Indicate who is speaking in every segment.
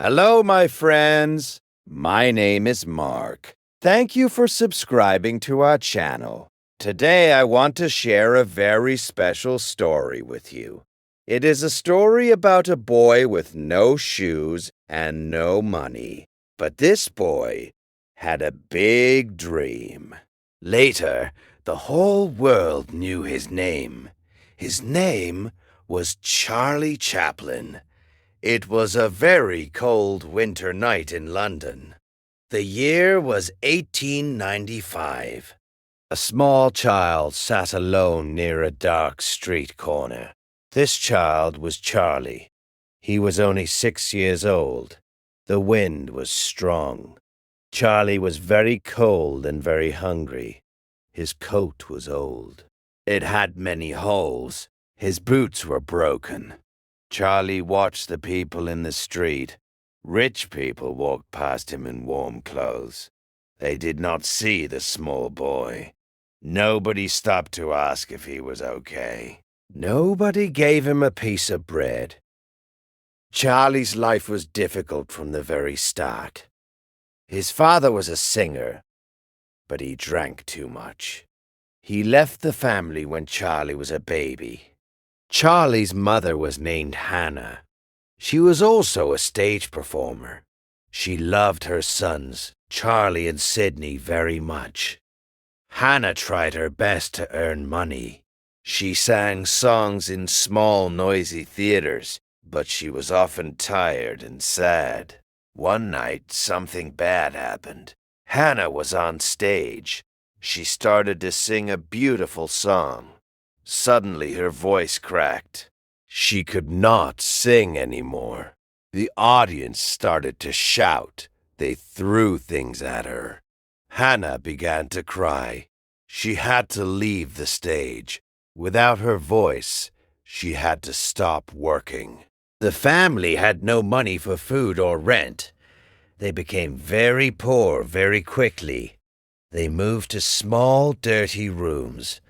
Speaker 1: Hello, my friends. My name is Mark. Thank you for subscribing to our channel. Today, I want to share a very special story with you. It is a story about a boy with no shoes and no money. But this boy had a big dream. Later, the whole world knew his name. His name was Charlie Chaplin. It was a very cold winter night in London. The year was 1895. A small child sat alone near a dark street corner. This child was Charlie. He was only 6 years old. The wind was strong. Charlie was very cold and very hungry. His coat was old. It had many holes. His boots were broken. Charlie watched the people in the street. Rich people walked past him in warm clothes. They did not see the small boy. Nobody stopped to ask if he was okay. Nobody gave him a piece of bread. Charlie's life was difficult from the very start. His father was a singer, but he drank too much. He left the family when Charlie was a baby. Charlie's mother was named Hannah. She was also a stage performer. She loved her sons, Charlie and Sidney, very much. Hannah tried her best to earn money. She sang songs in small, noisy theaters, but she was often tired and sad. One night, something bad happened. Hannah was on stage. She started to sing a beautiful song. Suddenly her voice cracked. She could not sing anymore. The audience started to shout. They threw things at her. Hannah began to cry. She had to leave the stage. Without her voice, she had to stop working. The family had no money for food or rent. They became very poor very quickly. They moved to small, dirty rooms.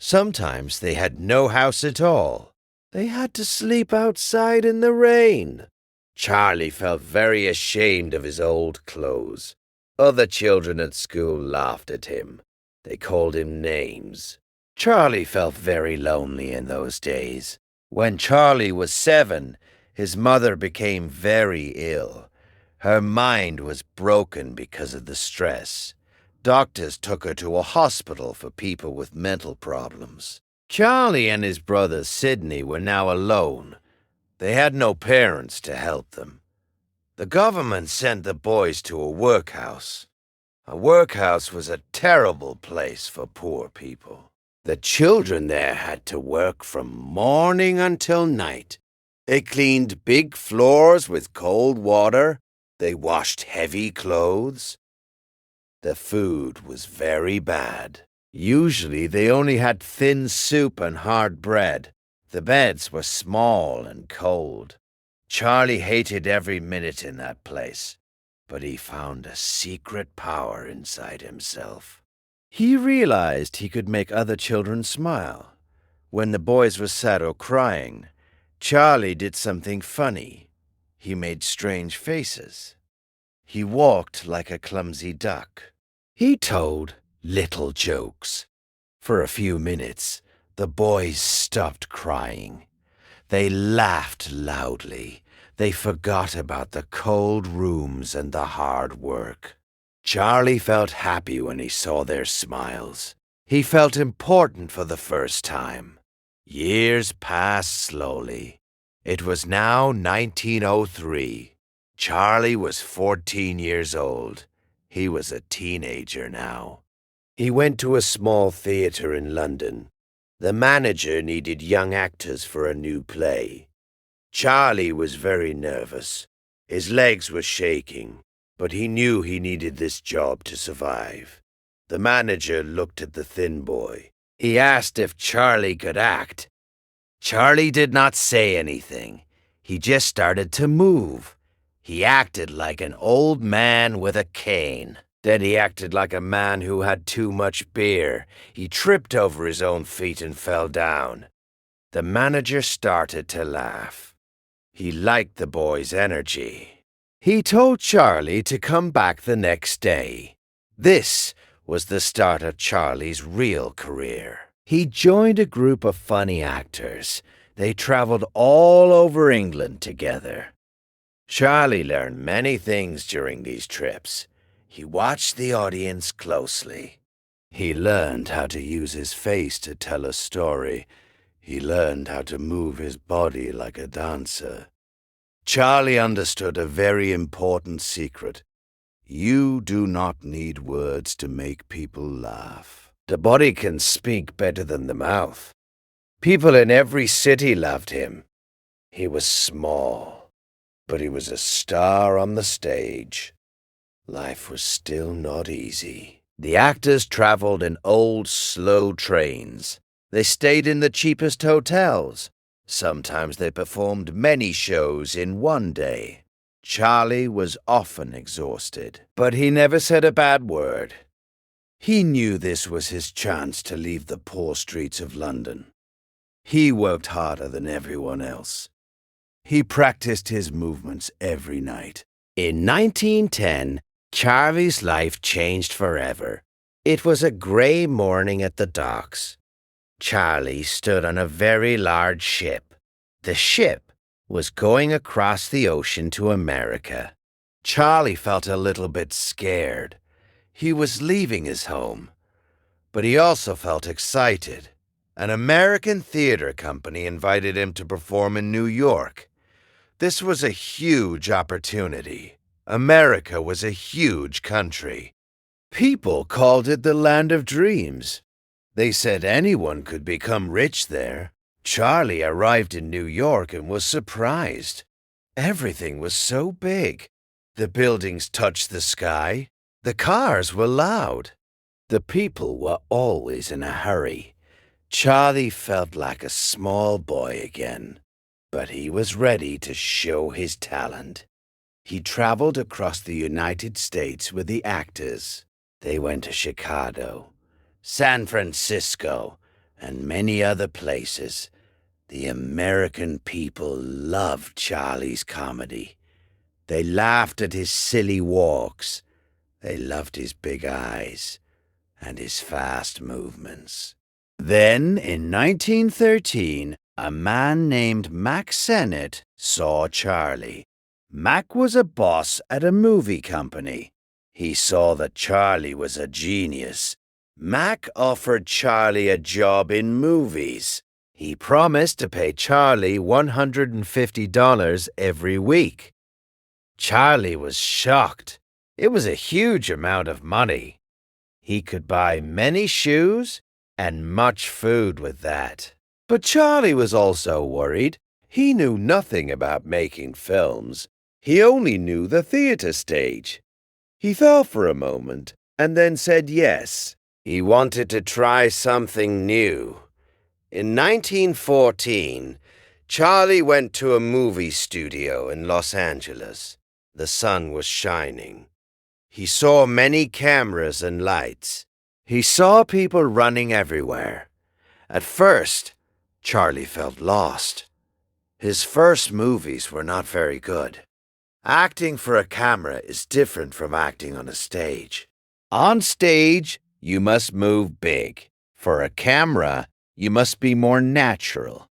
Speaker 1: Sometimes they had no house at all. They had to sleep outside in the rain. Charlie felt very ashamed of his old clothes. Other children at school laughed at him. They called him names. Charlie felt very lonely in those days. When Charlie was 7, his mother became very ill. Her mind was broken because of the stress. Doctors took her to a hospital for people with mental problems. Charlie and his brother Sidney were now alone. They had no parents to help them. The government sent the boys to a workhouse. A workhouse was a terrible place for poor people. The children there had to work from morning until night. They cleaned big floors with cold water. They washed heavy clothes. The food was very bad. Usually they only had thin soup and hard bread. The beds were small and cold. Charlie hated every minute in that place, but he found a secret power inside himself. He realized he could make other children smile. When the boys were sad or crying, Charlie did something funny. He made strange faces. He walked like a clumsy duck. He told little jokes. For a few minutes, the boys stopped crying. They laughed loudly. They forgot about the cold rooms and the hard work. Charlie felt happy when he saw their smiles. He felt important for the first time. Years passed slowly. It was now 1903. Charlie was 14 years old. He was a teenager now. He went to a small theater in London. The manager needed young actors for a new play. Charlie was very nervous. His legs were shaking, but he knew he needed this job to survive. The manager looked at the thin boy. He asked if Charlie could act. Charlie did not say anything. He just started to move. He acted like an old man with a cane. Then he acted like a man who had too much beer. He tripped over his own feet and fell down. The manager started to laugh. He liked the boy's energy. He told Charlie to come back the next day. This was the start of Charlie's real career. He joined a group of funny actors. They traveled all over England together. Charlie learned many things during these trips. He watched the audience closely. He learned how to use his face to tell a story. He learned how to move his body like a dancer. Charlie understood a very important secret. You do not need words to make people laugh. The body can speak better than the mouth. People in every city loved him. He was small, but he was a star on the stage. Life was still not easy. The actors traveled in old, slow trains. They stayed in the cheapest hotels. Sometimes they performed many shows in one day. Charlie was often exhausted, but he never said a bad word. He knew this was his chance to leave the poor streets of London. He worked harder than everyone else. He practiced his movements every night. In 1910, Charlie's life changed forever. It was a gray morning at the docks. Charlie stood on a very large ship. The ship was going across the ocean to America. Charlie felt a little bit scared. He was leaving his home, but he also felt excited. An American theater company invited him to perform in New York. This was a huge opportunity. America was a huge country. People called it the land of dreams. They said anyone could become rich there. Charlie arrived in New York and was surprised. Everything was so big. The buildings touched the sky. The cars were loud. The people were always in a hurry. Charlie felt like a small boy again, but he was ready to show his talent. He traveled across the United States with the actors. They went to Chicago, San Francisco, and many other places. The American people loved Charlie's comedy. They laughed at his silly walks. They loved his big eyes and his fast movements. Then, in 1913, a man named Mack Sennett saw Charlie. Mack was a boss at a movie company. He saw that Charlie was a genius. Mack offered Charlie a job in movies. He promised to pay Charlie $150 every week. Charlie was shocked. It was a huge amount of money. He could buy many shoes and much food with that. But Charlie was also worried. He knew nothing about making films. He only knew the theater stage. He thought for a moment and then said yes. He wanted to try something new. In 1914, Charlie went to a movie studio in Los Angeles. The sun was shining. He saw many cameras and lights. He saw people running everywhere. At first, Charlie felt lost. His first movies were not very good. Acting for a camera is different from acting on a stage. On stage, you must move big. For a camera, you must be more natural.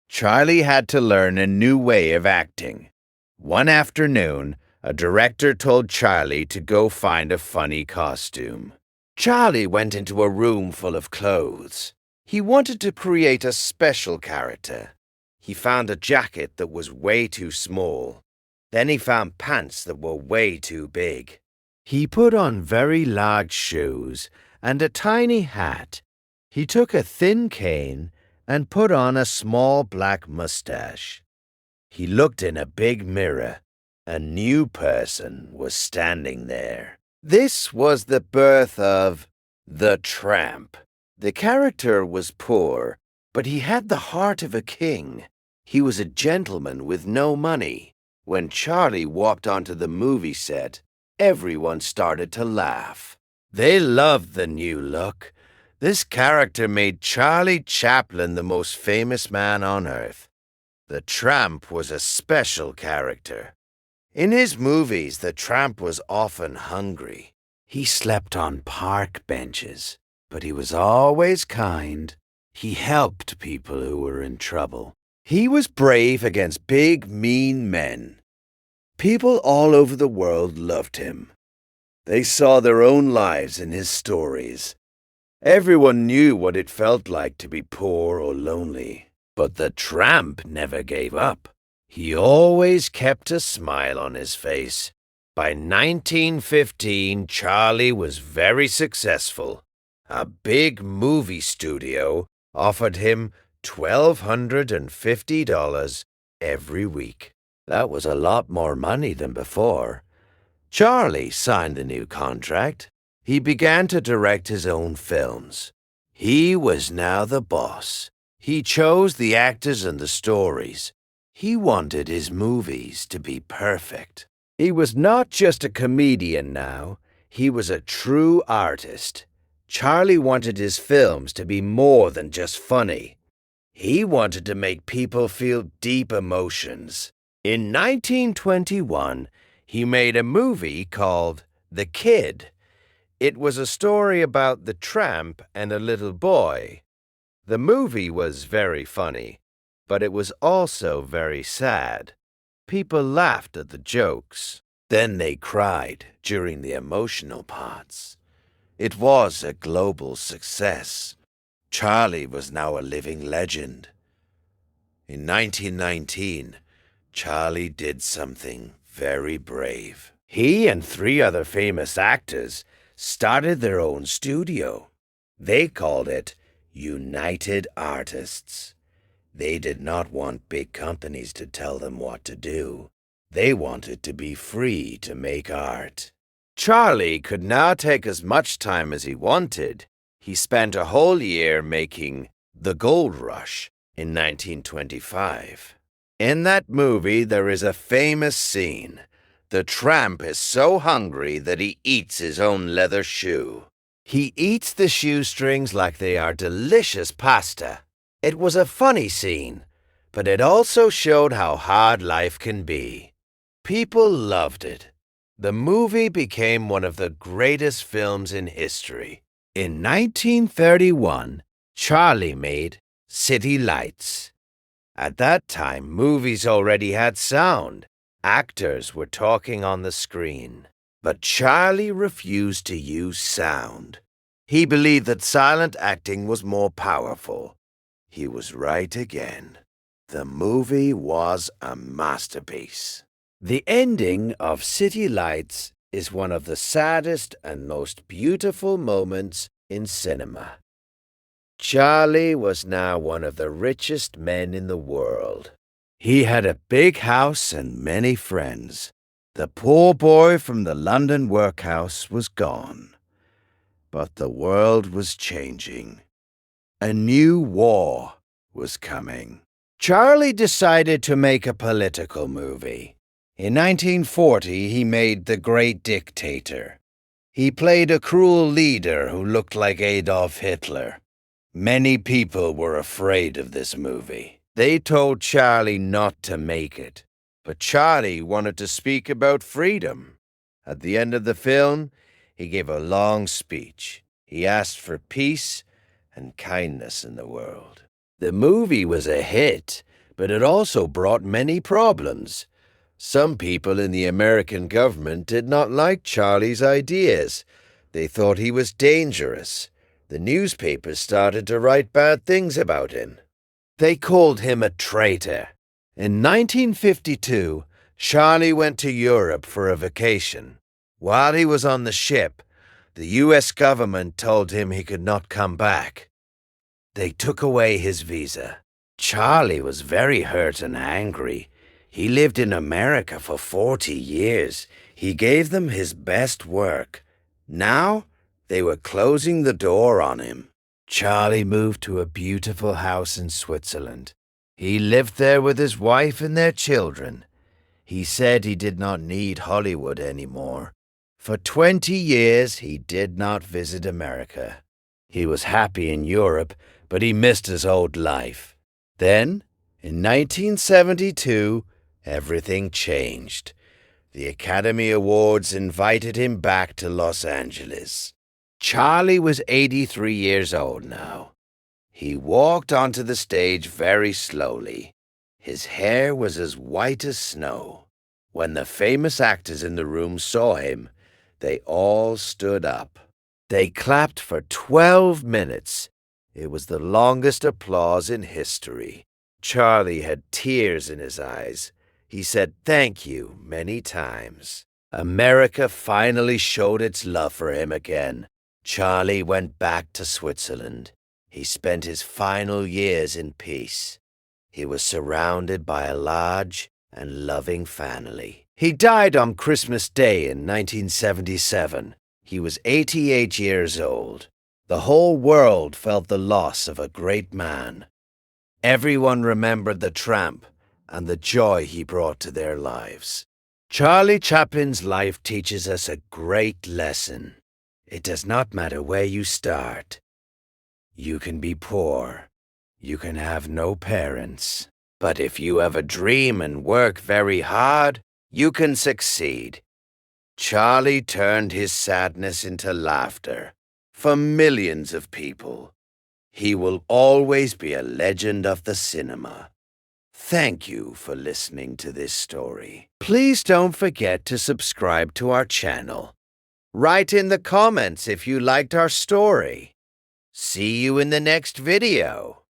Speaker 1: Charlie had to learn a new way of acting. One afternoon, a director told Charlie to go find a funny costume. Charlie went into a room full of clothes. He wanted to create a special character. He found a jacket that was way too small. Then he found pants that were way too big. He put on very large shoes and a tiny hat. He took a thin cane and put on a small black mustache. He looked in a big mirror. A new person was standing there. This was the birth of the Tramp. The character was poor, but he had the heart of a king. He was a gentleman with no money. When Charlie walked onto the movie set, everyone started to laugh. They loved the new look. This character made Charlie Chaplin the most famous man on earth. The Tramp was a special character. In his movies, the tramp was often hungry. He slept on park benches, but he was always kind. He helped people who were in trouble. He was brave against big, mean men. People all over the world loved him. They saw their own lives in his stories. Everyone knew what it felt like to be poor or lonely. But the tramp never gave up. He always kept a smile on his face. By 1915, Charlie was very successful. A big movie studio offered him $1,250 every week. That was a lot more money than before. Charlie signed the new contract. He began to direct his own films. He was now the boss. He chose the actors and the stories. He wanted his movies to be perfect. He was not just a comedian now. He was a true artist. Charlie wanted his films to be more than just funny. He wanted to make people feel deep emotions. In 1921, he made a movie called The Kid. It was a story about the tramp and a little boy. The movie was very funny, but it was also very sad. People laughed at the jokes. Then they cried during the emotional parts. It was a global success. Charlie was now a living legend. In 1919, Charlie did something very brave. He and 3 other famous actors started their own studio. They called it United Artists. They did not want big companies to tell them what to do. They wanted to be free to make art. Charlie could now take as much time as he wanted. He spent a whole year making The Gold Rush in 1925. In that movie, there is a famous scene. The tramp is so hungry that he eats his own leather shoe. He eats the shoestrings like they are delicious pasta. It was a funny scene, but it also showed how hard life can be. People loved it. The movie became one of the greatest films in history. In 1931, Charlie made City Lights. At that time, movies already had sound. Actors were talking on the screen. But Charlie refused to use sound. He believed that silent acting was more powerful. He was right again. The movie was a masterpiece. The ending of City Lights is one of the saddest and most beautiful moments in cinema. Charlie was now one of the richest men in the world. He had a big house and many friends. The poor boy from the London workhouse was gone. But the world was changing. A new war was coming. Charlie decided to make a political movie. In 1940, he made The Great Dictator. He played a cruel leader who looked like Adolf Hitler. Many people were afraid of this movie. They told Charlie not to make it. But Charlie wanted to speak about freedom. At the end of the film, he gave a long speech. He asked for peace and kindness in the world. The movie was a hit, but it also brought many problems. Some people in the American government did not like Charlie's ideas. They thought he was dangerous. The newspapers started to write bad things about him. They called him a traitor. In 1952, Charlie went to Europe for a vacation. While he was on the ship, the U.S. government told him he could not come back. They took away his visa. Charlie was very hurt and angry. He lived in America for 40 years. He gave them his best work. Now, they were closing the door on him. Charlie moved to a beautiful house in Switzerland. He lived there with his wife and their children. He said he did not need Hollywood anymore. For 20 years, he did not visit America. He was happy in Europe, but he missed his old life. Then, in 1972, everything changed. The Academy Awards invited him back to Los Angeles. Charlie was 83 years old now. He walked onto the stage very slowly. His hair was as white as snow. When the famous actors in the room saw him, they all stood up. They clapped for 12 minutes. It was the longest applause in history. Charlie had tears in his eyes. He said thank you many times. America finally showed its love for him again. Charlie went back to Switzerland. He spent his final years in peace. He was surrounded by a large and loving family. He died on Christmas Day in 1977. He was 88 years old. The whole world felt the loss of a great man. Everyone remembered the tramp and the joy he brought to their lives. Charlie Chaplin's life teaches us a great lesson. It does not matter where you start. You can be poor. You can have no parents. But if you have a dream and work very hard, you can succeed. Charlie turned his sadness into laughter for millions of people. He will always be a legend of the cinema. Thank you for listening to this story. Please don't forget to subscribe to our channel. Write in the comments if you liked our story. See you in the next video.